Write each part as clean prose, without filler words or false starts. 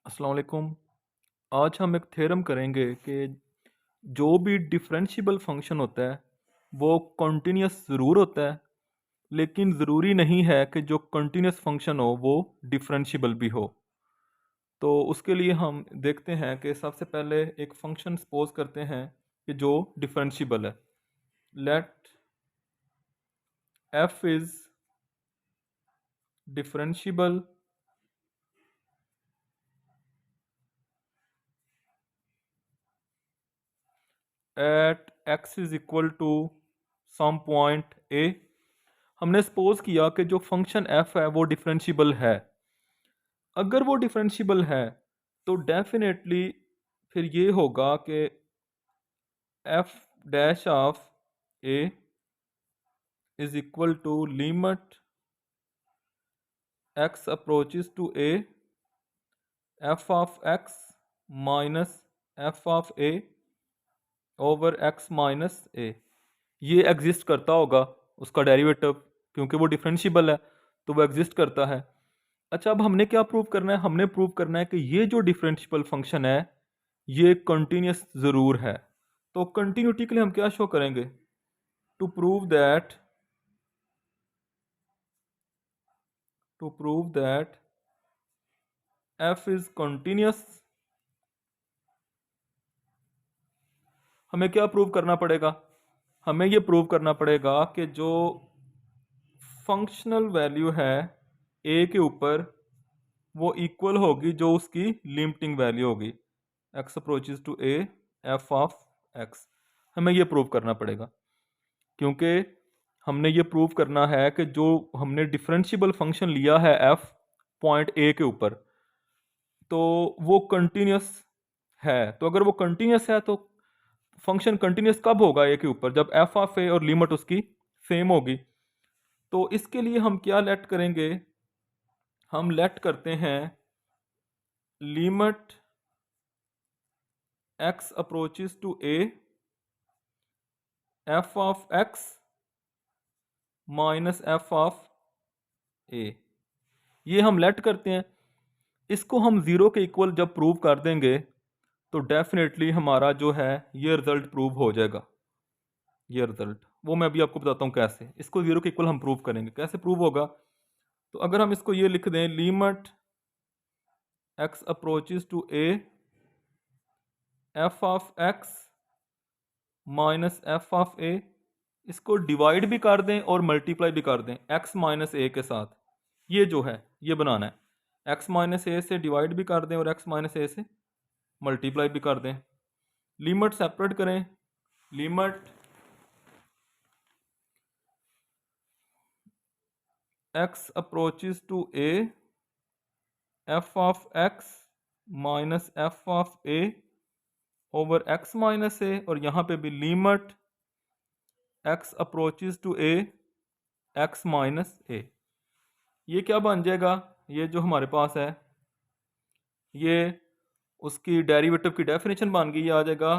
अस्सलाम वालेकुम। आज हम एक थ्योरम करेंगे कि जो भी डिफरेंशियबल फंक्शन होता है वो कंटिन्यूस ज़रूर होता है, लेकिन ज़रूरी नहीं है कि जो कंटिन्यूस फंक्शन हो वो डिफरेंशियबल भी हो। तो उसके लिए हम देखते हैं कि सबसे पहले एक फंक्शन सपोज करते हैं कि जो डिफरेंशियबल है। Let f is differentiable at x is equal to some point a. हमने सपोज किया कि जो फंक्शन एफ है वो डिफरेंशियबल है। अगर वो डिफरेंशियबल है तो डेफिनेटली फिर ये होगा कि f dash of a is equal to limit x approaches to a f of x minus f of a over x minus a. ये एग्जिस्ट करता होगा उसका डेरिवेटिव, क्योंकि वो डिफरेंशियबल है तो वो एग्जिस्ट करता है। अच्छा, अब हमने क्या प्रूव करना है? हमने प्रूव करना है कि ये जो डिफरेंशियबल फंक्शन है ये कंटिन्यूस ज़रूर है। तो कंटिन्यूटी के लिए हम क्या शो करेंगे? To prove that f is continuous, हमें क्या प्रूव करना पड़ेगा? हमें ये प्रूव करना पड़ेगा कि जो फंक्शनल वैल्यू है ए के ऊपर वो इक्वल होगी जो उसकी लिमिटिंग वैल्यू होगी x approaches to a f of x. हमें ये प्रूव करना पड़ेगा, क्योंकि हमने ये प्रूव करना है कि जो हमने डिफरेंशियबल फंक्शन लिया है एफ पॉइंट ए के ऊपर, तो वो कंटिन्यूस है। तो अगर वो कंटिन्यूस है तो फंक्शन कंटिन्यूस कब होगा ए के ऊपर? जब एफ ऑफ ए और लिमिट उसकी सेम होगी। तो इसके लिए हम क्या लेट करेंगे? हम लेट करते हैं limit x approaches to a f of x minus f of a. ये हम लेट करते हैं। इसको हम ज़ीरो के इक्वल जब प्रूव कर देंगे तो डेफिनेटली हमारा जो है ये रिजल्ट प्रूव हो जाएगा। ये रिजल्ट वो मैं अभी आपको बताता हूँ कैसे। इसको ज़ीरो के इक्वल हम प्रूव करेंगे। कैसे प्रूव होगा? तो अगर हम इसको ये लिख दें limit x approaches to a f of x minus f of a, इसको डिवाइड भी कर दें और मल्टीप्लाई भी कर दें एक्स माइनस ए के साथ। ये जो है ये बनाना है। एक्स माइनस ए से डिवाइड भी कर दें और एक्स माइनस ए से मल्टीप्लाई भी कर दें। लिमिट सेपरेट करें। Limit x approaches to a f of x minus f of a over x minus a, और यहाँ पे भी limit x approaches to a x minus a. ये क्या बन जाएगा? ये जो हमारे पास है ये उसकी डेरिवेटिव की डेफिनेशन बन गई। ये आ जाएगा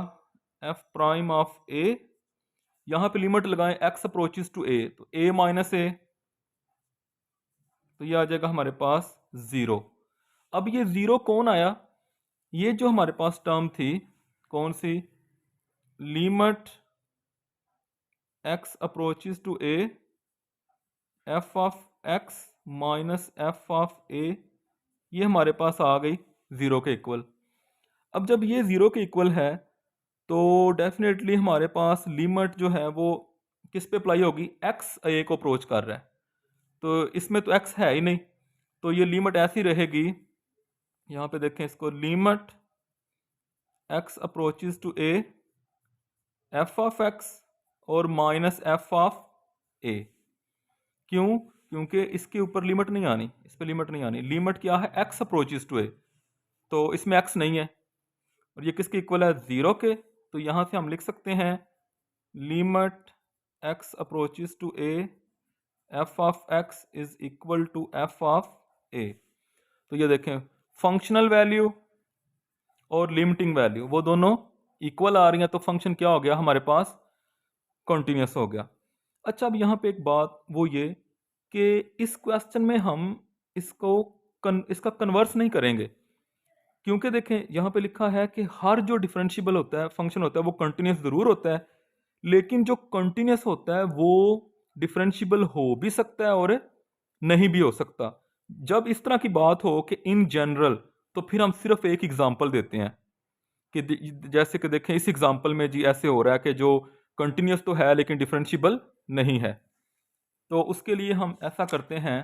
एफ प्राइम ऑफ ए, यहाँ पे लिमिट लगाएं एक्स अप्रोचेस टू ए, तो ए माइनस ए, तो ये आ जाएगा हमारे पास ज़ीरो। अब ये ज़ीरो कौन आया? ये जो हमारे पास टर्म थी, कौन सी? Limit x approaches to a f of x minus f of a, ये हमारे पास आ गई ज़ीरो के इक्वल। अब जब ये ज़ीरो के इक्वल है तो डेफिनेटली हमारे पास लिमिट जो है वो किस पे अप्लाई होगी? एक्स ए को अप्रोच कर रहा है, तो इसमें तो एक्स है ही नहीं, तो ये लिमिट ऐसी रहेगी। यहाँ पे देखें इसको, limit x approaches to a f of x और माइनस एफ ऑफ ए। क्यों? क्योंकि इसके ऊपर लिमिट नहीं आनी, इस पर लिमिट नहीं आनी। लिमिट क्या है? एक्स अप्रोचेस टू ए, तो इसमें एक्स नहीं है और ये किसके इक्वल है? ज़ीरो के। तो यहाँ से हम लिख सकते हैं limit x approaches to a f of x is equal to f of a. तो ये देखें, फंक्शनल वैल्यू और लिमिटिंग वैल्यू वो दोनों इक्वल आ रही हैं, तो फंक्शन क्या हो गया हमारे पास? कॉन्टिन्यूस हो गया। अच्छा, अब यहाँ पे एक बात वो ये कि इस क्वेश्चन में हम इसको इसका कन्वर्स नहीं करेंगे, क्योंकि देखें यहाँ पे लिखा है कि हर जो डिफरेंशियबल होता है फंक्शन होता है वो कंटिन्यूस ज़रूर होता है, लेकिन जो कंटिन्यूस होता है वो डिफरेंशियबल हो भी सकता है और नहीं भी हो सकता। जब इस तरह की बात हो कि इन जनरल, तो फिर हम सिर्फ एक एग्जांपल देते हैं कि जैसे कि देखें इस एग्जांपल में जी ऐसे हो रहा है कि जो कंटिन्यूस तो है लेकिन डिफरेंशियबल नहीं है। तो उसके लिए हम ऐसा करते हैं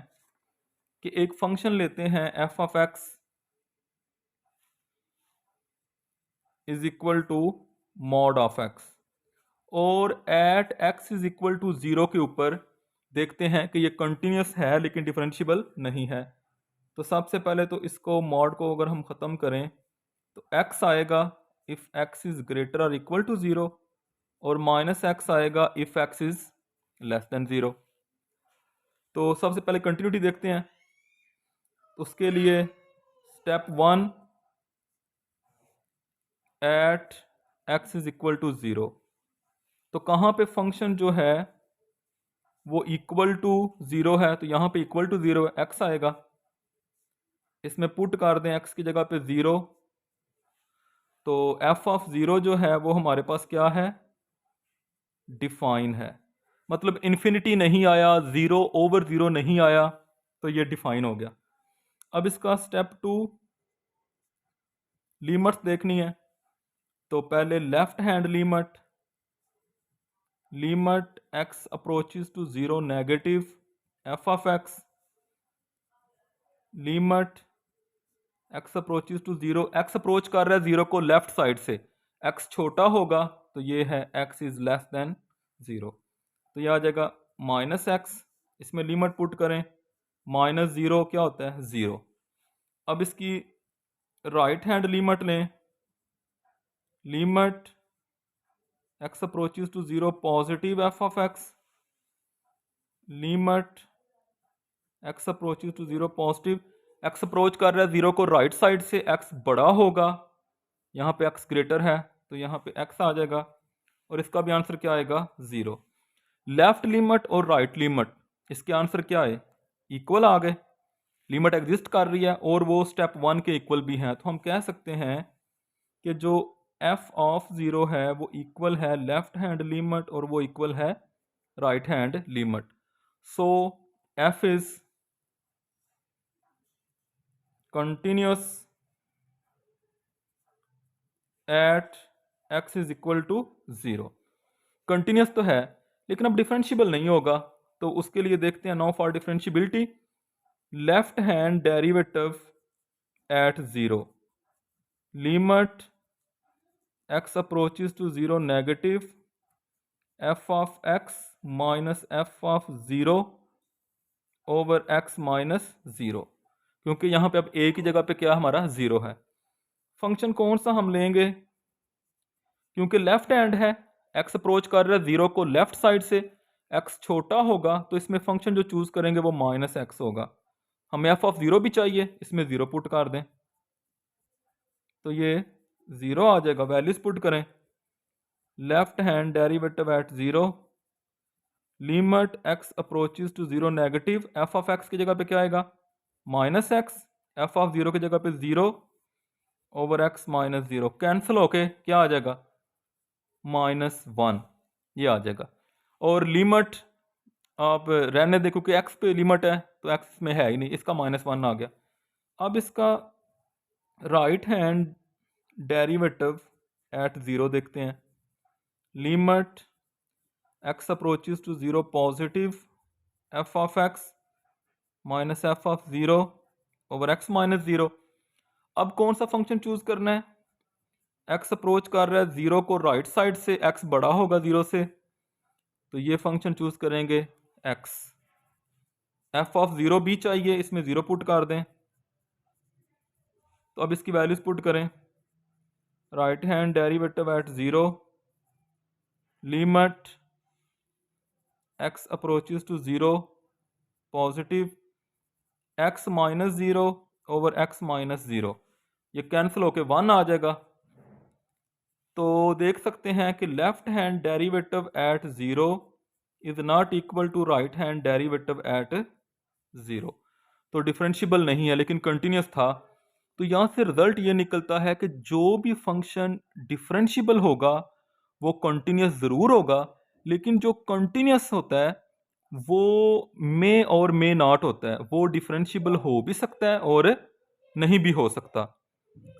कि एक फंक्शन लेते हैं f of x is equal to mod of x, और at x is equal to zero के ऊपर देखते हैं कि ये कंटिन्यूस है लेकिन डिफरेंशियबल नहीं है। तो सबसे पहले तो इसको मॉड को अगर हम ख़त्म करें तो x आएगा इफ़ x इज़ ग्रेटर और इक्वल टू ज़ीरो, और माइनस एक्स आएगा if x is less than zero. तो सबसे पहले कंटिन्यूटी देखते हैं। तो उसके लिए step one, at x is equal to zero, तो कहाँ पे फंक्शन जो है वो इक्वल टू ज़ीरो है, तो यहाँ पे इक्वल टू ज़ीरो है, x आएगा। इसमें पुट कर दें x की जगह पे ज़ीरो, तो एफ ऑफ ज़ीरो जो है वो हमारे पास क्या है, डिफाइन है। मतलब इन्फिनिटी नहीं आया, ज़ीरो ओवर ज़ीरो नहीं आया, तो ये डिफाइन हो गया। अब इसका स्टेप टू, लिमिट्स देखनी है। तो पहले left hand limit, limit x approaches to zero negative f of x, limit x approaches to zero, x approach कर रहा है ज़ीरो को लेफ्ट साइड से, x छोटा होगा तो ये है x is less than zero, तो ये आ जाएगा माइनस एक्स। इसमें लिमिट पुट करें, माइनस ज़ीरो क्या होता है, ज़ीरो। अब इसकी राइट हैंड लिमिट लें, limit x approaches to zero positive f of x, limit x approaches to zero positive, x approach कर रहा है ज़ीरो को राइट साइड से, x बड़ा होगा, यहाँ पे x ग्रेटर है तो यहाँ पे x आ जाएगा, और इसका भी आंसर क्या आएगा, ज़ीरो। लेफ्ट लिमिट और राइट लिमिट, इसके आंसर क्या है, इक्वल आ गए। लिमिट एग्जिस्ट कर रही है और वो स्टेप वन के इक्वल भी हैं, तो हम कह सकते हैं कि जो एफ ऑफ ज़ीरो है वो इक्वल है लेफ्ट हैंड लिमिट और वो इक्वल है right hand limit. So f is continuous at x is equal to zero. Continuous तो है लेकिन अब डिफरेंशियबल नहीं होगा, तो उसके लिए देखते हैं now for differentiability, left hand derivative at zero, limit x approaches to zero negative f of x minus f of zero over x minus zero, क्योंकि यहाँ पे अब a की जगह पे क्या हमारा ज़ीरो है। फंक्शन कौन सा हम लेंगे, क्योंकि लेफ्ट हैंड है, x अप्रोच कर रहा है ज़ीरो को लेफ्ट साइड से, x छोटा होगा तो इसमें फंक्शन जो चूज़ करेंगे वो माइनस एक्स होगा। हमें एफ ऑफ ज़ीरो भी चाहिए, इसमें ज़ीरो पुट कर दें तो ये ज़ीरो आ जाएगा। वैल्यूज पुट करें, left hand derivative at zero, limit x approaches to zero negative f of x की जगह पे क्या आएगा, minus x, f of zero की जगह पे zero over x minus zero, cancel होके क्या आ जाएगा, माइनस वन, ये आ जाएगा। और लिमिट आप रहने दे क्योंकि एक्स पे लिमिट है तो एक्स में है ही नहीं, इसका माइनस वन आ गया। अब इसका right hand derivative at zero देखते हैं, limit x approaches to zero positive f of x minus f of zero over x minus zero. अब कौन सा फंक्शन चूज़ करना है, x अप्रोच कर रहा है ज़ीरो को राइट साइड से, x बड़ा होगा ज़ीरो से, तो ये फंक्शन चूज़ करेंगे x। एफ ऑफ ज़ीरो भी चाहिए, इसमें ज़ीरो पुट कर दें, तो अब इसकी वैल्यूज पुट करें, right hand derivative at zero, limit x approaches to zero positive x minus zero over x minus zero, ये कैंसिल होके वन आ जाएगा। तो देख सकते हैं कि left hand derivative at zero is not equal to right hand derivative at zero, तो डिफरेंशियबल नहीं है लेकिन कंटिन्यूस था। तो यहाँ से रिजल्ट ये निकलता है कि जो भी फंक्शन डिफरेंशियबल होगा वो कंटिन्यूस ज़रूर होगा, लेकिन जो कंटिन्यूस होता है वो मे और मे नॉट होता है। वो डिफरेंशियबल हो भी सकता है और नहीं भी हो सकता,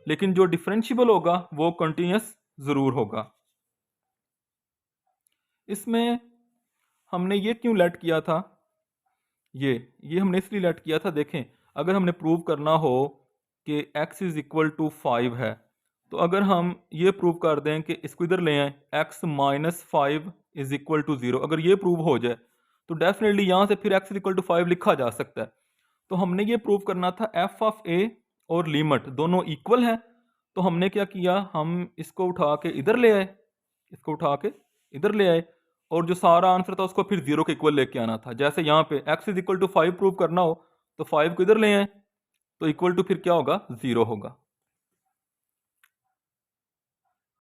लेकिन जो डिफरेंशियबल होगा वो कंटिन्यूस ज़रूर होगा। इसमें हमने ये क्यों लेट किया था, ये हमने इसलिए लेट किया था, देखें अगर हमने प्रूव करना हो कि x इज़ इक्वल टू 5 है, तो अगर हम ये प्रूव कर दें कि इसको इधर ले आए x minus 5 is equal to 0, अगर ये प्रूव हो जाए तो डेफिनेटली यहाँ से फिर x इज इक्वल टू 5 लिखा जा सकता है। तो हमने ये प्रूव करना था f ऑफ a और लिमिट दोनों इक्वल हैं। तो हमने क्या किया, हम इसको उठा के इधर ले आए, इसको उठा के इधर ले आए, और जो सारा आंसर था उसको फिर 0 के इक्वल लेके आना था। जैसे यहाँ पे x is equal to 5 prove करना हो तो 5 को इधर ले आए, तो इक्वल टू फिर क्या होगा, 0 होगा।